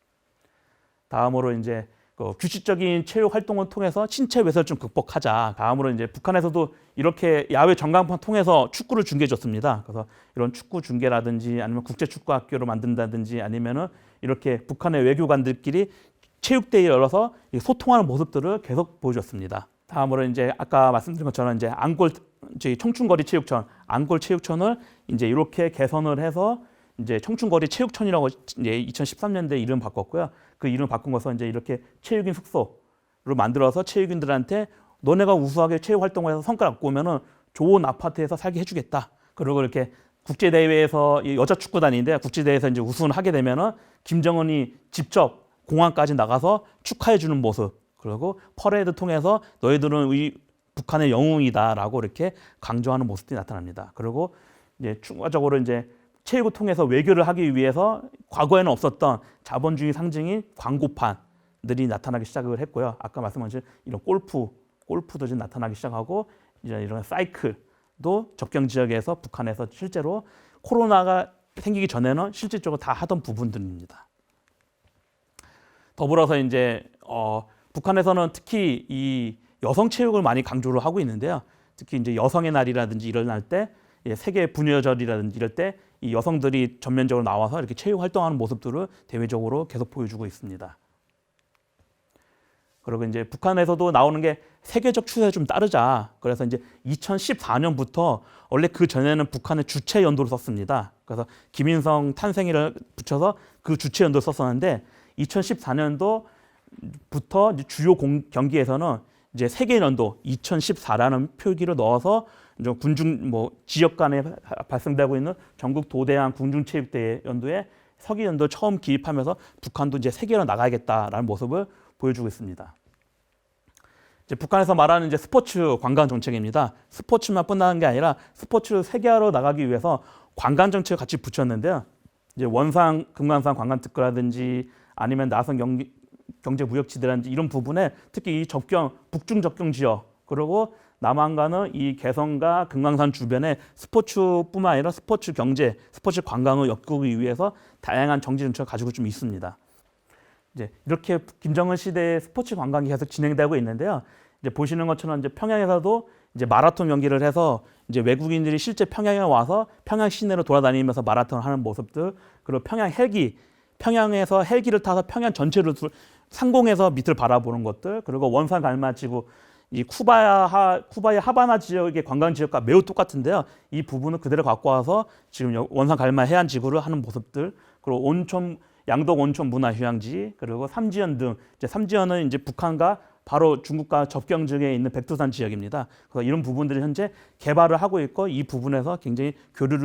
다음으로 이제 그 규칙적인 체육 활동을 통해서 신체 외설을 좀 극복하자. 다음으로 이제 북한에서도 이렇게 야외 전광판 통해서 축구를 중계해 줬습니다. 그래서 이런 축구 중계라든지 아니면 국제 축구 학교를 만든다든지 아니면은 이렇게 북한의 외교관들끼리 체육대회 열어서 소통하는 모습들을 계속 보여줬습니다. 다음으로 이제 아까 말씀드린 것처럼 이제 저희 청춘거리 체육촌, 앙골 체육촌을 이제 이렇게 개선을 해서 이제 청춘거리 체육촌이라고 이제 2013년도에 이름 바꿨고요. 그 이름 바꾼 것은 이제 이렇게 체육인 숙소로 만들어서 체육인들한테 너네가 우수하게 체육 활동을 해서 성과를 갖고 오면은 좋은 아파트에서 살게 해주겠다. 그리고 이렇게 국제 대회에서 여자 축구단인데 국제 대회에서 이제 우승을 하게 되면은 김정은이 직접 공항까지 나가서 축하해 주는 모습. 그리고 퍼레이드 통해서 너희들은 우리 북한의 영웅이다라고 이렇게 강조하는 모습들이 나타납니다. 그리고 이제 추가적으로 이제 체육을 통해서 외교를 하기 위해서 과거에는 없었던 자본주의 상징인 광고판들이 나타나기 시작을 했고요. 아까 말씀하신 이런 골프도 지금 나타나기 시작하고 이제 이런 사이클도 접경 지역에서 북한에서 실제로 코로나가 생기기 전에는 실질적으로 다 하던 부분들입니다. 더불어서 이제 북한에서는 특히 이 여성 체육을 많이 강조를 하고 있는데요. 특히 이제 여성의 날이라든지 일어날 때 세계 분여절이라든지 이럴 때 이 여성들이 전면적으로 나와서 이렇게 체육 활동하는 모습들을 대외적으로 계속 보여주고 있습니다. 그리고 이제 북한에서도 나오는 게 세계적 추세에 좀 따르자. 그래서 이제 2014년부터 원래 그 전에는 북한의 주체 연도를 썼습니다. 그래서 김일성 탄생일을 붙여서 그 주체 연도를 썼었는데 2014년도부터 이제 주요 경기에서는 이제 세계 연도 2014라는 표기를 넣어서 이제 군중 지역 간에 발생되고 있는 전국 도대항 군중체육대회 연도에 서기 연도 처음 기입하면서 북한도 이제 세계로 나가야겠다라는 모습을 보여주고 있습니다. 이제 북한에서 말하는 이제 스포츠 관광 정책입니다. 스포츠만 끝나는 게 아니라 스포츠 세계화로 나가기 위해서 관광 정책을 같이 붙였는데요. 이제 원산, 금강산 관광특구라든지 아니면 나선 경제 무역지대라든지 이런 부분에 특히 이 북중 접경 지역 그리고 남한과는 이 개성과 금강산 주변에 스포츠뿐만 아니라 스포츠 경제, 스포츠 관광을 엮기 위해서 다양한 정치 정책을 가지고 좀 있습니다. 이제 이렇게 김정은 시대의 스포츠 관광이 계속 진행되고 있는데요. 이제 보시는 것처럼 이제 평양에서도 이제 마라톤 경기를 해서 이제 외국인들이 실제 평양에 와서 평양 시내로 돌아다니면서 마라톤을 하는 모습들, 그리고 평양에서 헬기를 타서 평양 전체를 상공에서 밑을 바라보는 것들, 그리고 원산 갈마지구 이 쿠바의 하바나 지역의 관광 지역과 매우 똑같은데요. 이 부분을 그대로 갖고 와서 지금 원산 갈마 해안 지구를 하는 모습들, 그리고 양덕 온천 문화 휴양지, 그리고 삼지연 등 이제 삼지연은 이제 북한과 바로 중국과 접경 지역에 있는 백두산 지역입니다. 그래서 이런 부분들을 현재 개발을 하고 있고 이 부분에서 굉장히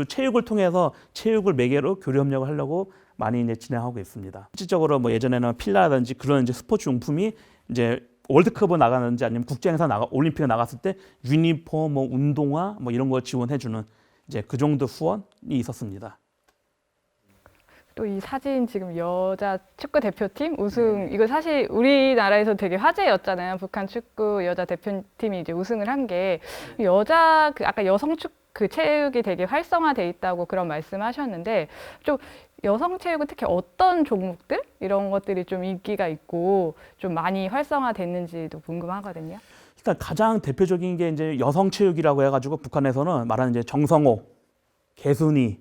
체육을 통해서 체육을 매개로 교류 협력을 하려고 많이 이제 진행하고 있습니다. 실질적으로 예전에는 필라라든지 그런 이제 스포츠 용품이 이제 월드컵을 나가는지 아니면 국제행사 올림픽에 나갔을 때 유니폼, 운동화 이런 거 지원해주는 이제 그 정도 후원이 있었습니다. 또 이 사진 지금 여자 축구 대표팀 우승 이거 사실 우리나라에서 되게 화제였잖아요. 북한 축구 여자 대표팀이 이제 우승을 한 게 여자 아까 여성 체육이 되게 활성화돼 있다고 그런 말씀하셨는데 좀 여성 체육은 특히 어떤 종목들 이런 것들이 좀 인기가 있고 좀 많이 활성화됐는지도 궁금하거든요. 일단 가장 대표적인 게 이제 여성 체육이라고 해가지고 북한에서는 말하는 이제 정성호, 개순이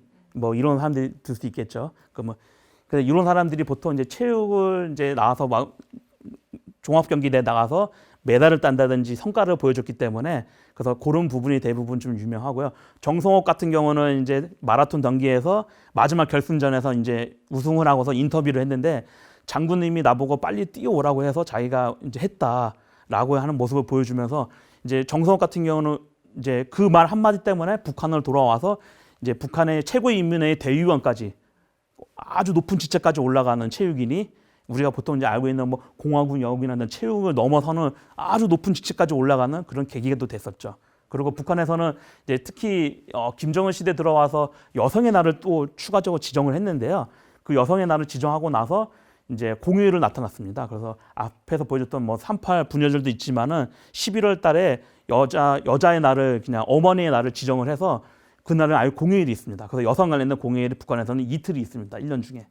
이런 사람들이 들 수 있겠죠. 그래서 이런 사람들이 보통 이제 체육을 이제 나와서 막 종합 경기대에 나가서 메달을 딴다든지 성과를 보여줬기 때문에 그래서 그런 부분이 대부분 좀 유명하고요. 정성호 같은 경우는 이제 마라톤 경기에서 마지막 결승전에서 이제 우승을 하고서 인터뷰를 했는데 장군님이 나보고 빨리 뛰어오라고 해서 자기가 이제 했다라고 하는 모습을 보여주면서 이제 정성호 같은 경우는 이제 그 말 한마디 때문에 북한을 돌아와서 이제 북한의 최고인민회의 대위원까지 아주 높은 직책까지 올라가는 체육인이 우리가 보통 이제 알고 있는 뭐 공화국 여국이나 체육을 넘어서는 아주 높은 직책까지 올라가는 그런 계기가 또 됐었죠. 그리고 북한에서는 이제 특히 김정은 시대 들어와서 여성의 날을 또 추가적으로 지정을 했는데요. 그 여성의 날을 지정하고 나서 이제 공휴일을 나타났습니다. 그래서 앞에서 보여줬던 뭐 38 분여절도 있지만은 11월 달에 여자의 날을 그냥 어머니의 날을 지정을 해서 그날은 아예 공휴일이 있습니다. 그래서 여성 관련된 공휴일이 북한에서는 이틀이 있습니다. 1년 중에.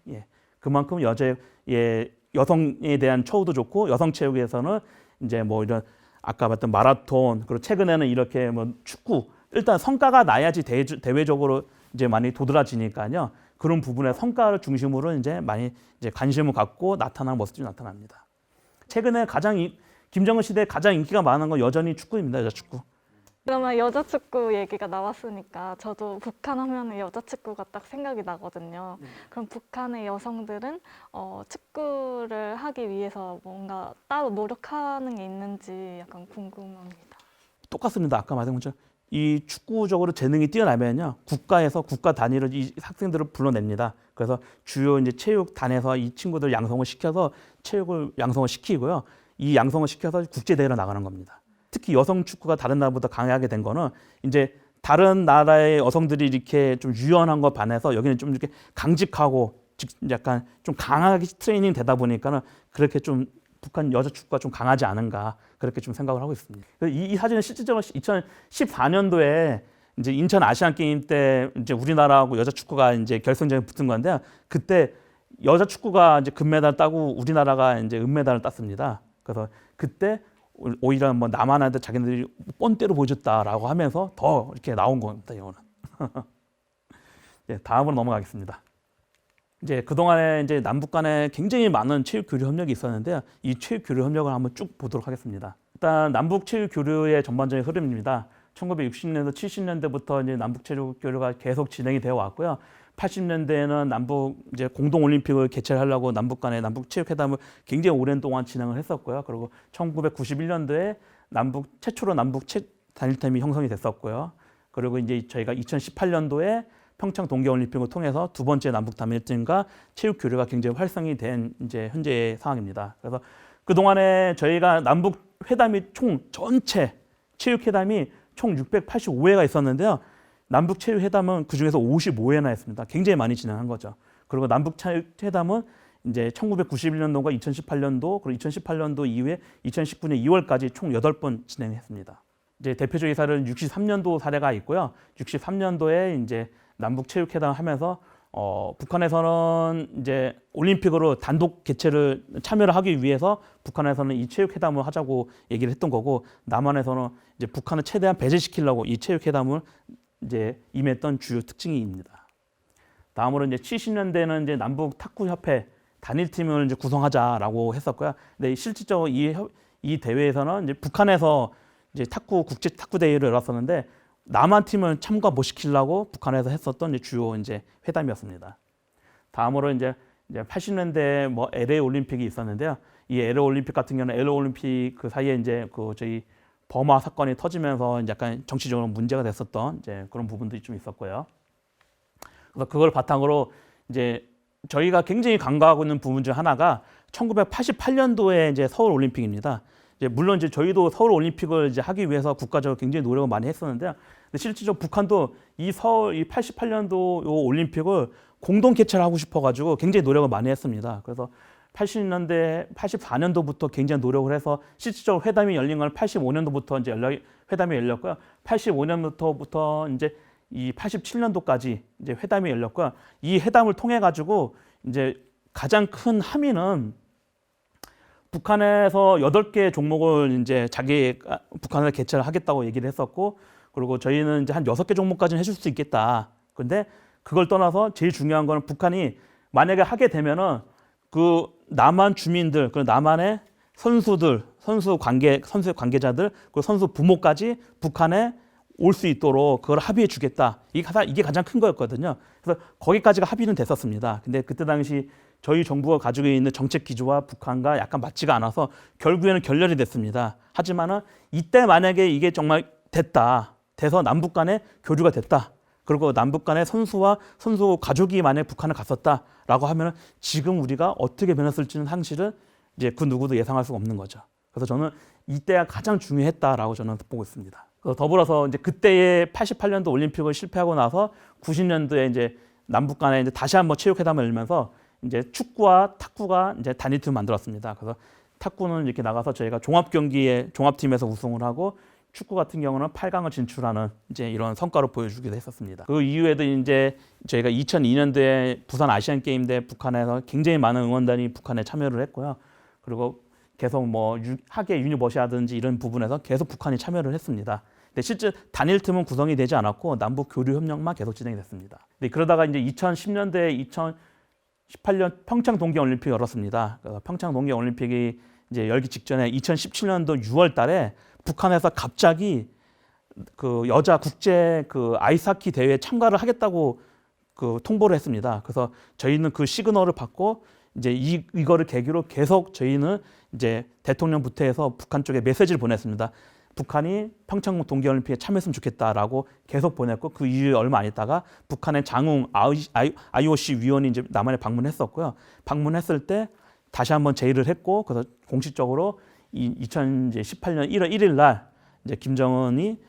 예. 그만큼 여성에 대한 처우도 좋고 여성 체육에서는 이제 뭐 이런 아까 봤던 마라톤 그리고 최근에는 이렇게 뭐 축구 일단 성과가 나야지 대외적으로 이제 많이 도드라지니까요. 그런 부분에 성과를 중심으로 이제 많이 이제 관심을 갖고 나타나는 모습이 나타납니다. 최근에 김정은 시대에 가장 인기가 많은 건 여전히 축구입니다. 여자 축구. 그러면 여자 축구 얘기가 나왔으니까 저도 북한 하면 여자 축구가 딱 생각이 나거든요. 그럼 북한의 여성들은 축구를 하기 위해서 뭔가 따로 노력하는 게 있는지 약간 궁금합니다. 똑같습니다. 아까 말한 것처럼 이 축구적으로 재능이 뛰어나면요 국가에서 국가 단위로 이 학생들을 불러냅니다. 그래서 주요 이제 체육단에서 이 친구들 양성을 시켜서 체육을 양성을 시키고요. 이 양성을 시켜서 국제 대회로 나가는 겁니다. 특히 여성 축구가 다른 나라보다 강하게 된 거는 이제 다른 나라의 여성들이 이렇게 좀 유연한 것 반해서 여기는 좀 이렇게 강직하고 약간 좀 강하게 트레이닝 되다 보니까는 그렇게 좀 북한 여자 축구가 좀 강하지 않은가 그렇게 좀 생각을 하고 있습니다. 이 사진은 실질적으로 2014년도에 이제 인천 아시안 게임 때 이제 우리나라하고 여자 축구가 이제 결승전에 붙은 건데요. 그때 여자 축구가 이제 금메달 따고 우리나라가 이제 은메달을 땄습니다. 그래서 그때 오히려 뭐 남한한테 자기네들이 뻔때로 보여줬다라고 하면서 더 이렇게 나온 겁니다. 이거는. 네, 다음으로 넘어가겠습니다. 이제 그동안에 이제 남북 간에 굉장히 많은 체육 교류 협력이 있었는데요. 이 체육 교류 협력을 한번 쭉 보도록 하겠습니다. 일단 남북 체육 교류의 전반적인 흐름입니다. 1960년대, 70년대부터 이제 남북 체육 교류가 계속 진행이 되어 왔고요. 80년대에는 남북 이제 공동 올림픽을 개최하려고 남북 간의 남북 체육 회담을 굉장히 오랜 동안 진행을 했었고요. 그리고 1991년도에 최초로 남북 체육 단일팀이 형성이 됐었고요. 그리고 이제 저희가 2018년도에 평창 동계올림픽을 통해서 두 번째 남북 단일팀과 체육 교류가 굉장히 활성이 된 이제 현재의 상황입니다. 그래서 그 동안에 저희가 남북 회담이 전체 체육 회담이 총 685회가 있었는데요. 남북 체육 회담은 그 중에서 55회나 했습니다. 굉장히 많이 진행한 거죠. 그리고 남북 체육 회담은 이제 1991년도과 2018년도 그리고 2018년도 이후에 2019년 2월까지 총 8번 진행했습니다. 이제 대표적인 사례는 63년도 사례가 있고요. 63년도에 이제 남북 체육 회담을 하면서 북한에서는 이제 올림픽으로 단독 개최를 참여를 하기 위해서 북한에서는 이 체육 회담을 하자고 얘기를 했던 거고 남한에서는 이제 북한을 최대한 배제시키려고 이 체육 회담을 이제 임했던 주요 특징입니다. 다음으로 이제 70년대는 이제 남북 탁구 협회 단일팀을 이제 구성하자라고 했었고요. 근데 실질적으로 이 대회에서는 이제 북한에서 이제 국제 탁구 대회를 열었었는데 남한 팀을 참가 못 시키려고 북한에서 했었던 이제 주요 이제 회담이었습니다. 다음으로 이제 80년대 뭐 LA 올림픽이 있었는데요. 이 LA 올림픽 같은 경우는 LA 올림픽 그 사이에 이제 저희 버마 사건이 터지면서 약간 정치적으로 문제가 됐었던 이제 그런 부분들이 좀 있었고요. 그래서 그걸 바탕으로 이제 저희가 굉장히 간과하고 있는 부분 중 하나가 1988년도에 이제 서울 올림픽입니다. 이제 물론 이제 저희도 서울 올림픽을 이제 하기 위해서 국가적으로 굉장히 노력을 많이 했었는데요. 근데 실질적으로 북한도 이 88년도 요 올림픽을 공동 개최를 하고 싶어가지고 굉장히 노력을 많이 했습니다. 그래서 84년도부터 굉장히 노력을 해서 실질적으로 회담이 열린 건 85년도부터 이제 회담이 열렸고요. 85년부터 이제 이 87년도까지 이제 회담이 열렸고요. 이 회담을 통해 가지고 이제 가장 큰 함의는 북한에서 8개 종목을 이제 북한에서 개최를 하겠다고 얘기를 했었고, 그리고 저희는 이제 한 6개 종목까지는 해줄 수 있겠다. 근데 그걸 떠나서 제일 중요한 거는 북한이 만약에 하게 되면은 그 남한 주민들, 그 남한의 선수들, 선수 관계자들, 그 선수 부모까지 북한에 올 수 있도록 그걸 합의해 주겠다. 이게 가장 큰 거였거든요. 그래서 거기까지가 합의는 됐었습니다. 근데 그때 당시 저희 정부가 가지고 있는 정책 기조와 북한과 약간 맞지가 않아서 결국에는 결렬이 됐습니다. 하지만은 이때 만약에 이게 정말 돼서 남북 간의 교류가 됐다. 그리고 남북 간의 선수와 선수 가족이 만약에 북한을 갔었다라고 하면은 지금 우리가 어떻게 변했을지는 사실은 이제 그 누구도 예상할 수가 없는 거죠. 그래서 저는 이때가 가장 중요했다라고 저는 보고 있습니다. 더불어서 이제 그때의 88년도 올림픽을 실패하고 나서 90년도에 이제 남북 간에 이제 다시 한번 체육회담을 열면서 이제 축구와 탁구가 이제 단일팀을 만들었습니다. 그래서 탁구는 이렇게 나가서 저희가 종합 경기에 종합팀에서 우승을 하고 축구 같은 경우는 8강을 진출하는 이제 이런 성과를 보여주기도 했었습니다. 그 이후에도 이제 저희가 2002년도에 부산 아시안 게임 때 북한에서 굉장히 많은 응원단이 북한에 참여를 했고요. 그리고 계속 뭐 하계 유니버시아든지 이런 부분에서 계속 북한이 참여를 했습니다. 근데 실제 단일 팀은 구성이 되지 않았고 남북 교류 협력만 계속 진행이 됐습니다. 근데 그러다가 이제 2010년도에 2018년 평창 동계 올림픽이 열었습니다. 평창 동계 올림픽이 이제 열기 직전에 2017년도 6월달에 북한에서 갑자기 그 여자 국제 그 아이스하키 대회에 참가를 하겠다고 그 통보를 했습니다. 그래서 저희는 그 시그널을 받고 이제 이거를 계기로 계속 저희는 이제 대통령 부터해서 북한 쪽에 메시지를 보냈습니다. 북한이 평창 동계올림픽에 참여했으면 좋겠다라고 계속 보냈고 그 이후에 얼마 안 있다가 북한의 장웅 IOC 위원이 이제 남한에 방문했었고요. 방문했을 때 다시 한번 제의를 했고 그래서 공식적으로 2018년 1월 1일 날 이제 김정은이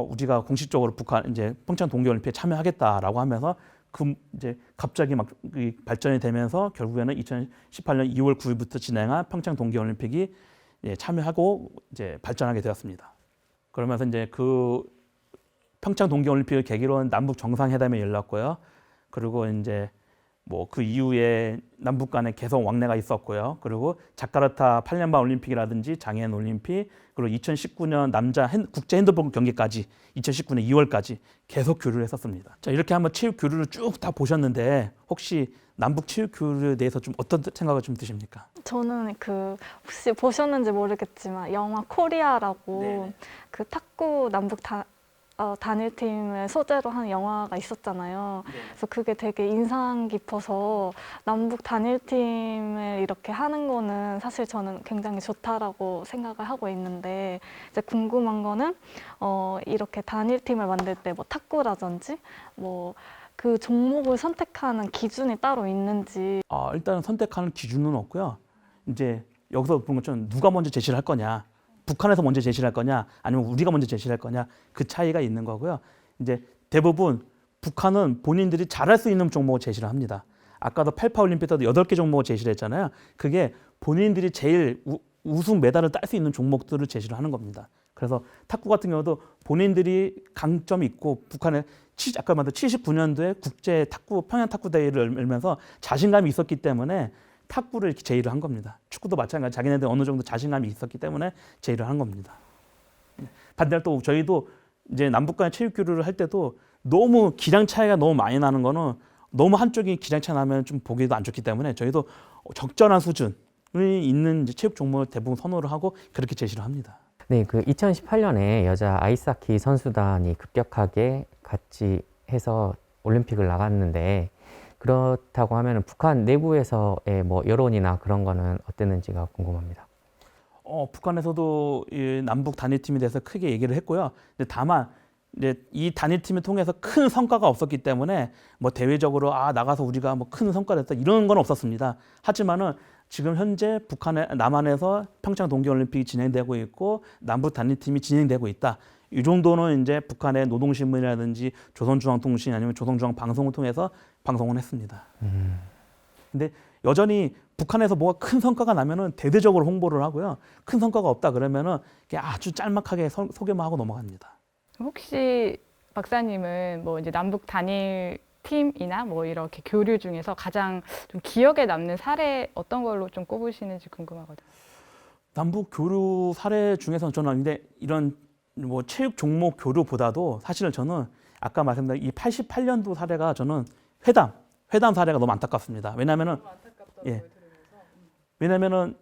우리가 공식적으로 북한 이제 평창 동계올림픽에 참여하겠다라고 하면서 그 이제 갑자기 막 발전이 되면서 결국에는 2018년 2월 9일부터 진행한 평창 동계올림픽이 참여하고 이제 발전하게 되었습니다. 그러면서 이제 그 평창 동계올림픽을 계기로 남북 정상회담이 열렸고요. 그리고 이제 뭐 그 이후에 남북 간에 계속 왕래가 있었고요. 그리고 자카르타 8년반 올림픽이라든지 장애인 올림픽, 그리고 2019년 남자 국제 핸드볼 경기까지 2019년 2월까지 계속 교류를 했었습니다. 자, 이렇게 한번 체육 교류를 쭉 다 보셨는데 혹시 남북 체육 교류에 대해서 좀 어떤 생각을 좀 드십니까? 저는 그 혹시 보셨는지 모르겠지만 영화 코리아라고 네네. 그 탁구 남북 단일팀을 소재로 한 영화가 있었잖아요. 그래서 그게 되게 인상 깊어서 남북 단일팀을 이렇게 하는 거는 사실 저는 굉장히 좋다라고 생각을 하고 있는데 이제 궁금한 거는 이렇게 단일팀을 만들 때 뭐 탁구라든지 뭐 그 종목을 선택하는 기준이 따로 있는지. 일단은 선택하는 기준은 없고요. 이제 여기서 보는 것처럼 누가 먼저 제시를 할 거냐, 북한에서 먼저 제시를 할 거냐, 아니면 우리가 먼저 제시를 할 거냐, 그 차이가 있는 거고요. 이제 대부분 북한은 본인들이 잘할 수 있는 종목을 제시를 합니다. 아까도 88 올림픽 때도 8개 종목을 제시를 했잖아요. 그게 본인들이 제일 우승 메달을 딸 수 있는 종목들을 제시를 하는 겁니다. 그래서 탁구 같은 경우도 본인들이 강점이 있고 북한에 아까 말한 79년도에 국제 탁구 평양 탁구 대회를 열면서 자신감이 있었기 때문에 탁구를 이렇게 제의를 한 겁니다. 축구도 마찬가지, 자기네들 어느 정도 자신감이 있었기 때문에 제의를 한 겁니다. 반대로 또 저희도 이제 남북 간의 체육 교류를 할 때도 너무 기량 차이가 너무 많이 나는 거는 너무 한쪽이 기량 차이 나면 좀 보기도 안 좋기 때문에 저희도 적절한 수준이 있는 이제 체육 종목을 대부분 선호를 하고 그렇게 제시를 합니다. 네, 그 2018년에 여자 아이스하키 선수단이 급격하게 같이 해서 올림픽을 나갔는데 그렇다고 하면 북한 내부에서의 뭐 여론이나 그런 거는 어땠는지가 궁금합니다. 북한에서도 이 남북 단일팀에 대해서 크게 얘기를 했고요. 근데 다만 이제 이 단일팀을 통해서 큰 성과가 없었기 때문에 뭐 대외적으로 나가서 우리가 뭐 큰 성과를 했다 이런 건 없었습니다. 하지만은 지금 현재 남한에서 평창 동계올림픽이 진행되고 있고 남북 단일팀이 진행되고 있다. 이 정도는 이제 북한의 노동신문이라든지 조선중앙통신 아니면 조선중앙방송을 통해서 방송을 했습니다. 근데 여전히 북한에서 뭐가 큰 성과가 나면은 대대적으로 홍보를 하고요. 큰 성과가 없다 그러면은 아주 짤막하게 소개만 하고 넘어갑니다. 혹시 박사님은 뭐 이제 남북 단일 팀이나 뭐 이렇게 교류 중에서 가장 좀 기억에 남는 사례 어떤 걸로 좀 꼽으시는지 궁금하거든요. 남북 교류 사례 중에서는 저는 근데 이런 뭐 체육 종목 교류보다도 사실은 저는 아까 말씀드린 이 88년도 사례가 저는 회담 사례가 너무 안타깝습니다. 왜냐면은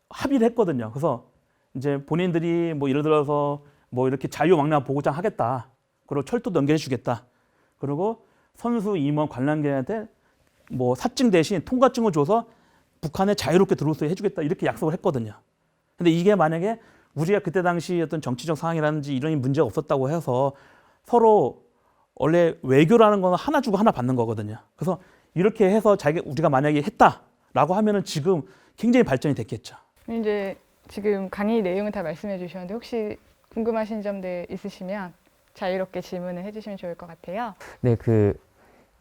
합의를 했거든요. 그래서 이제 본인들이 뭐 예를 들어서 뭐 이렇게 자유왕라 보고장 하겠다. 그리고 철도도 연결해 주겠다. 그리고 선수, 임원, 관람객한테 뭐 사증 대신 통과증을 줘서 북한에 자유롭게 들어올 수 해주겠다. 이렇게 약속을 했거든요. 근데 이게 만약에 우리가 그때 당시 어떤 정치적 상황이라든지 이런 문제가 없었다고 해서 서로 원래 외교라는 거는 하나 주고 하나 받는 거거든요. 그래서 이렇게 해서 우리가 만약에 했다라고 하면은 지금 굉장히 발전이 됐겠죠. 이제 지금 강의 내용은 다 말씀해 주셨는데 혹시 궁금하신 점들 있으시면 자유롭게 질문을 해주시면 좋을 것 같아요. 네,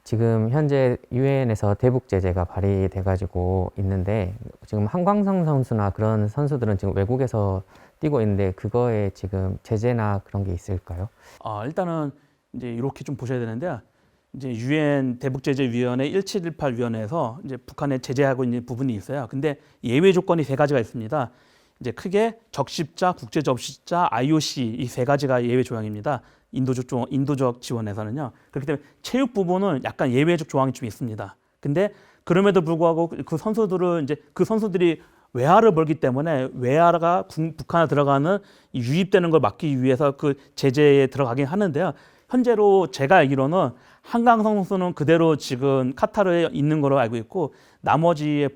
지금 현재 유엔에서 대북 제재가 발의돼 가지고 있는데 지금 한광성 선수나 그런 선수들은 지금 외국에서 뛰고 있는데 그거에 지금 제재나 그런 게 있을까요? 일단은 이제 이렇게 좀 보셔야 되는데요. 이제 유엔 대북제재위원회 1718 위원회에서 이제 북한에 제재하고 있는 부분이 있어요. 근데 예외 조건이 세 가지가 있습니다. 이제 크게 적십자, 국제 접시자, IOC 이 세 가지가 예외 조항입니다. 인도적 지원에서는요. 그렇기 때문에 체육 부분은 약간 예외적 조항이 좀 있습니다. 근데 그럼에도 불구하고 그 선수들은 이제 그 선수들이 외화를 벌기 때문에 외화가 북한에 들어가는 유입되는 걸 막기 위해서 그 제재에 들어가긴 하는데요. 현재로 제가 알기로는 한강성 선수는 그대로 지금 카타르에 있는 걸로 알고 있고 나머지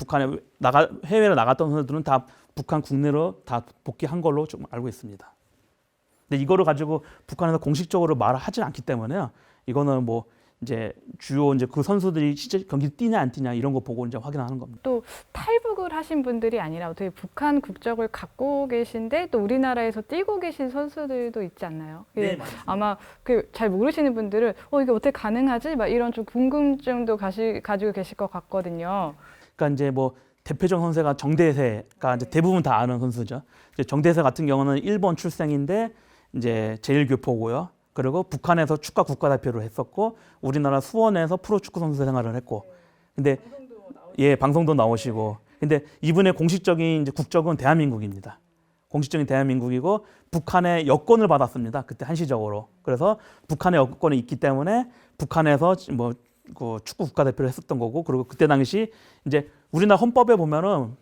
해외로 나갔던 선수들은 다 북한 국내로 다 복귀한 걸로 좀 알고 있습니다. 근데 이거를 가지고 북한에서 공식적으로 말을 하진 않기 때문에요. 이거는 뭐 이제 주요 이제 그 선수들이 실제 경기 뛰냐 안 뛰냐 이런 거 보고 이제 확인하는 겁니다. 또 탈북을 하신 분들이 아니라 어떻게 북한 국적을 갖고 계신데 또 우리나라에서 뛰고 계신 선수들도 있지 않나요? 네, 맞습니다. 아마 잘 모르시는 분들은 이게 어떻게 가능하지? 막 이런 좀 궁금증도 가지고 계실 것 같거든요. 그러니까 이제 뭐 대표적 선수가 정대세가 이제 대부분 다 아는 선수죠. 이제 정대세 같은 경우는 일본 출생인데 이제 제일교포고요. 그리고 북한에서 축구 국가대표를 했었고 우리나라 수원에서 프로축구 선수 생활을 했고 근데 방송도 나오시고 근데 이분의 공식적인 이제 국적은 대한민국입니다. 공식적인 대한민국이고 북한의 여권을 받았습니다. 그때 한시적으로. 그래서 북한의 여권이 있기 때문에 북한에서 뭐 그 축구 국가대표를 했었던 거고 그리고 그때 당시 이제 우리나라 헌법에 보면은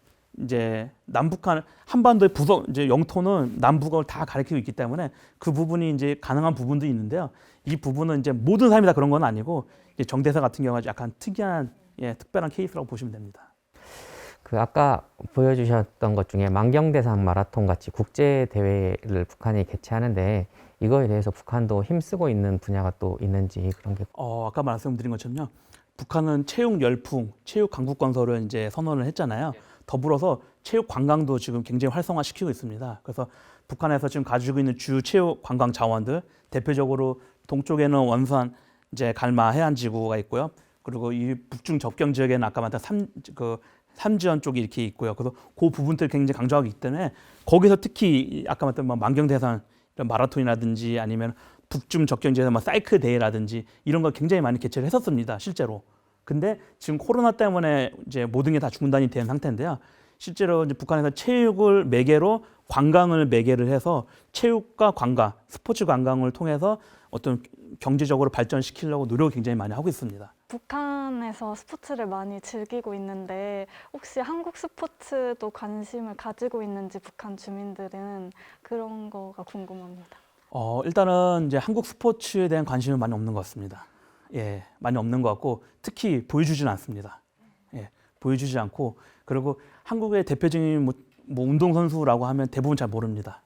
이제 남북한 한반도의 이제 영토는 남북을 다 가리키고 있기 때문에 그 부분이 이제 가능한 부분도 있는데요. 이 부분은 이제 모든 사람이 다 그런 건 아니고 이제 정대사 같은 경우가 약간 특이한 특별한 케이스라고 보시면 됩니다. 아까 보여주셨던 것 중에 만경대상 마라톤 같이 국제 대회를 북한이 개최하는데 이거에 대해서 북한도 힘쓰고 있는 분야가 또 있는지 그런 게 아까 말씀드린 것처럼요. 북한은 체육 열풍, 체육 강국 건설을 이제 선언을 했잖아요. 더불어서 체육 관광도 지금 굉장히 활성화시키고 있습니다. 그래서 북한에서 지금 가지고 있는 주요 체육 관광 자원들 대표적으로 동쪽에는 원산 이제 갈마 해안지구가 있고요. 그리고 이 북중 접경 지역에는 아까 말한 삼지연 쪽이 이렇게 있고요. 그래서 그 부분들 굉장히 강조하기 때문에 거기서 특히 아까 말했던 만경대상 이런 마라톤이라든지 아니면 북중 접경 지역에서 사이클 대회라든지 이런 걸 굉장히 많이 개최를 했었습니다. 실제로. 근데 지금 코로나 때문에 이제 모든 게 다 중단이 된 상태인데요. 실제로 이제 북한에서 체육을 매개로 관광을 매개를 해서 체육과 관광, 스포츠 관광을 통해서 어떤 경제적으로 발전시키려고 노력을 굉장히 많이 하고 있습니다. 북한에서 스포츠를 많이 즐기고 있는데 혹시 한국 스포츠도 관심을 가지고 있는지 북한 주민들은 그런 거가 궁금합니다. 일단은 이제 한국 스포츠에 대한 관심은 많이 없는 것 같습니다. 많이 없는 것 같고 특히 보여주지는 않습니다. 보여주지 않고 그리고 한국의 대표적인 뭐 운동선수라고 하면 대부분 잘 모릅니다.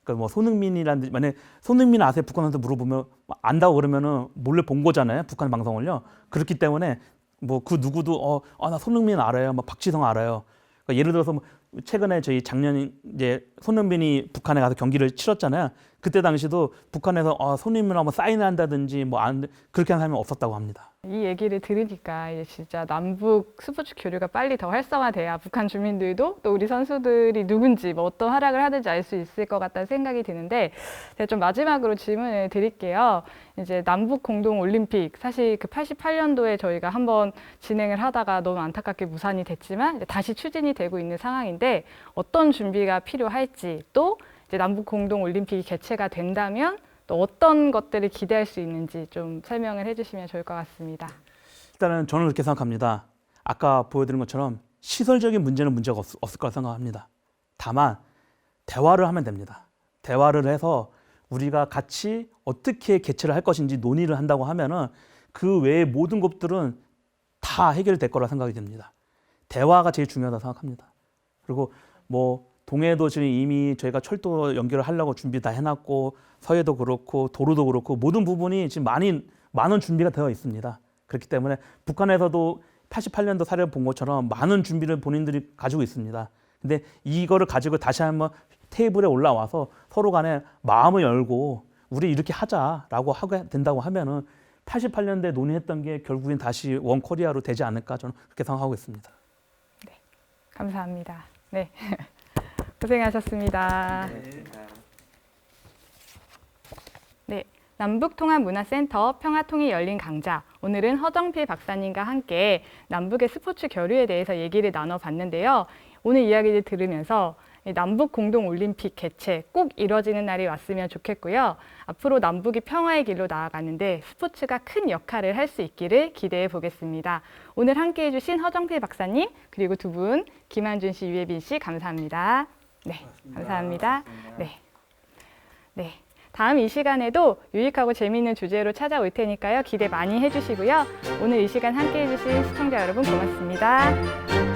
그러니까 뭐 손흥민이라든지 만약 손흥민 아세요? 북한 선수 물어보면 안다고 그러면은 몰래 본 거잖아요. 북한 방송을요. 그렇기 때문에 뭐 그 누구도 나 손흥민 알아요. 뭐 박지성 알아요. 그러니까 예를 들어서 뭐 최근에 저희 작년 이제 손흥민이 북한에 가서 경기를 치렀잖아요. 그때 당시도 북한에서 손흥민하고 뭐 사인을 한다든지 뭐 그렇게 하는 사람이 없었다고 합니다. 이 얘기를 들으니까 이제 진짜 남북 스포츠 교류가 빨리 더 활성화돼야 북한 주민들도 또 우리 선수들이 누군지 뭐 어떤 활약을 하는지 알 수 있을 것 같다는 생각이 드는데 제가 좀 마지막으로 질문을 드릴게요. 이제 남북 공동 올림픽 사실 그 88년도에 저희가 한번 진행을 하다가 너무 안타깝게 무산이 됐지만 이제 다시 추진이 되고 있는 상황인데 어떤 준비가 필요할지 또 이제 남북 공동 올림픽이 개최가 된다면 또 어떤 것들을 기대할 수 있는지 좀 설명을 해주시면 좋을 것 같습니다. 일단은 저는 그렇게 생각합니다. 아까 보여드린 것처럼 시설적인 문제는 문제가 없을 거라 생각합니다. 다만 대화를 하면 됩니다. 대화를 해서 우리가 같이 어떻게 개최를 할 것인지 논의를 한다고 하면은 그 외의 모든 것들은 다 해결될 거라 생각이 됩니다. 대화가 제일 중요하다고 생각합니다. 그리고 뭐 동해도 지금 이미 저희가 철도 연결을 하려고 준비 다 해놨고 서해도 그렇고 도로도 그렇고 모든 부분이 지금 많은 준비가 되어 있습니다. 그렇기 때문에 북한에서도 88년도 사례를 본 것처럼 많은 준비를 본인들이 가지고 있습니다. 근데 이거를 가지고 다시 한번 테이블에 올라와서 서로 간에 마음을 열고 우리 이렇게 하자라고 하게 된다고 하면은 88년대 논의했던 게 결국엔 다시 원 코리아로 되지 않을까 저는 그렇게 생각하고 있습니다. 감사합니다. 네. 고생하셨습니다. 네. 남북통합문화센터 평화통일 열린 강좌. 오늘은 허정필 박사님과 함께 남북의 스포츠 교류에 대해서 얘기를 나눠봤는데요. 오늘 이야기를 들으면서 남북 공동올림픽 개최 꼭 이뤄지는 날이 왔으면 좋겠고요. 앞으로 남북이 평화의 길로 나아가는데 스포츠가 큰 역할을 할 수 있기를 기대해 보겠습니다. 오늘 함께해 주신 허정필 박사님 그리고 두 분 김한준 씨, 유예빈 씨 감사합니다. 네, 감사합니다. 네. 네. 다음 이 시간에도 유익하고 재미있는 주제로 찾아올 테니까요. 기대 많이 해주시고요. 오늘 이 시간 함께해 주신 시청자 여러분 고맙습니다.